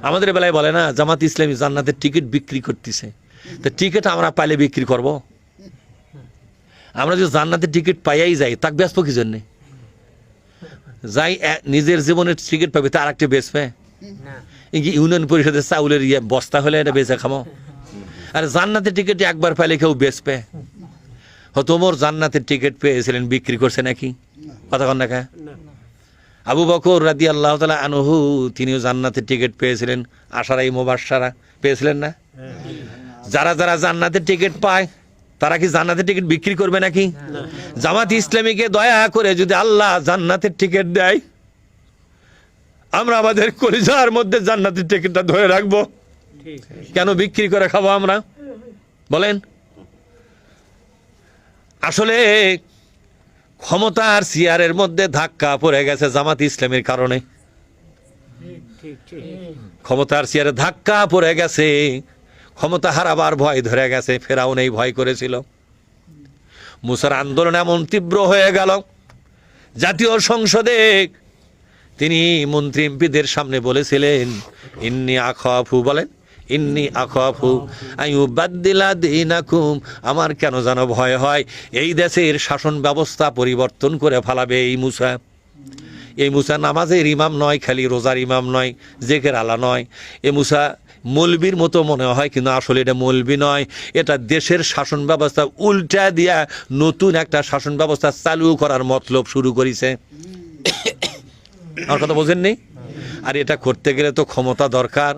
আমাদের বেলায় বলে না জামাত ইসলামী জান্নাতের টিকিট বিক্রি করতেছে, তো টিকিট আমরা পাইলে বিক্রি করব? আমরা যদি জান্নাতের টিকিট পাইয়াই যাই তাকে বেচবো কি জন্যে? যাই নিজের জীবনের টিকিট পাবে তা আরেকটা বেচবে? ইউনিয়ন পরিষদের চাউলের বস্তা হলে এটা বেচে খামো? আর জান্নাতের টিকিট একবার পাইলে কেউ বেচবে? তোমর জান্নাতের টিকিট পেয়েছিলেন, বিক্রি করছে নাকি? কথা কন না কে? আবু বকর রাদিয়াল্লাহু তাআলা আনহু তিনিও জান্নাতের টিকিট পেয়েছিলেন, আশারাই মুবাশশারা পেয়েছিলেন না? যারা যারা জান্নাতের টিকিট পায় তারা কি জান্নাতের টিকিট বিক্রি করবে নাকি? জামাত ইসলামীকে দয়া করে যদি আল্লাহ জান্নাতের টিকিট দেয়, আমরা আমাদের কলিজার মধ্যে জান্নাতের টিকিটটা ধরে রাখবো, কেন বিক্রি করে খাবো আমরা? বলেন। আসলে ক্ষমতার চেয়ারের মধ্যে ধাক্কা পড়ে গেছে জামাত ইসলামের কারণে। ক্ষমতার চেয়ারে ধাক্কা পড়ে গেছে, ক্ষমতা হারাবার ভয় ধরে গেছে। ফেরাউন এই ভয় করেছিল। মুসার আন্দোলন এমন তীব্র হয়ে গেল, জাতীয় সংসদে তিনি মন্ত্রী এমপিদের সামনে বলেছিলেন, ইন্নী আখাফু, বলেন ইন্নী আখাফু আইয়ুবাদদিলা দীনাকুম, আমার কেন যেন ভয় হয় এই দেশের শাসন ব্যবস্থা পরিবর্তন করে ফেলাবে এই মুসা। এই মুসা নামাজের ইমাম নয়, খালি রোজার ইমাম নয়, জেকের আলা নয়। এ মুসা মৌলবীর মতো মনে হয়, কিন্তু আসলে এটা মৌলবী নয়, এটা দেশের শাসন ব্যবস্থা উল্টা দিয়া নতুন একটা শাসন ব্যবস্থা চালু করার মতলব শুরু করেছে। আমার কথা বোঝেননি? আর এটা করতে গেলে তো ক্ষমতা দরকার,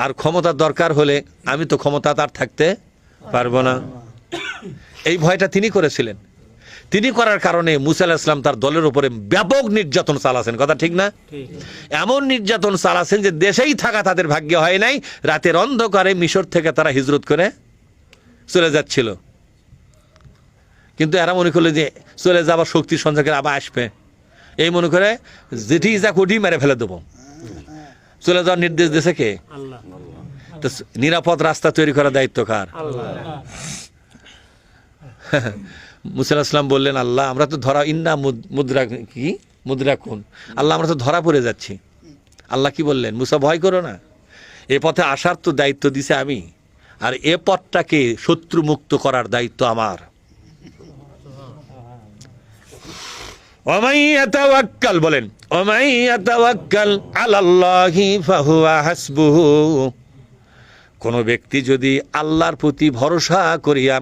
আর ক্ষমতা দরকার হলে আমি তো ক্ষমতা তার থাকতে পারবো না। এই ভয়টা তিনি করেছিলেন। তিনি করার কারণে মুসা আলাইহিস সালাম তার দলের উপরে ব্যাপক নির্যাতন চালাছেন। কথা ঠিক না? এমন নির্যাতন চালাছেন যে দেশেই থাকা তাদের ভাগ্য হয় নাই। রাতের অন্ধকারে মিশর থেকে তারা হিজরত করে চলে যাচ্ছিল, কিন্তু এরা মনে করলো যে চলে যাবার শক্তি সঞ্চয় করে আবার আসবে, এই মনে করে যেটি যা কোটি মেরে ফেলে দেবো। চলে যাওয়ার নির্দেশ দিয়েছে কে? তো নিরাপদ রাস্তা তৈরি করার দায়িত্ব কার? মুসা আলাইহিস সালাম বললেন, আল্লাহ আমরা তো ধরা, ইন্না মুদরাকুন, আল্লাহ আমরা তো ধরা পড়ে যাচ্ছি। আল্লাহ কি বললেন? মুসা ভয় করো না, এ পথে আসার তো দায়িত্ব দিছে আমি, আর এ পথটাকে শত্রু মুক্ত করার দায়িত্ব আমার। ওয়ামাই ইয়াতাওয়াক্কাল, বলেন ওয়ামাই ইয়াতাওয়াক্কাল আলাল্লাহি ফাহুয়া হাসবুহু, কোন ব্যক্তি যদি আল্লাহর প্রতি ভরসা করিয়া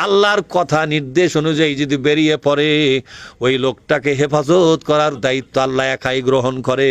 আল্লাহর কথা নির্দেশ অনুযায়ী যদি বেরিয়ে পড়ে, ওই লোকটাকে হেফাজত করার দায়িত্ব আল্লাহ একাই গ্রহণ করে।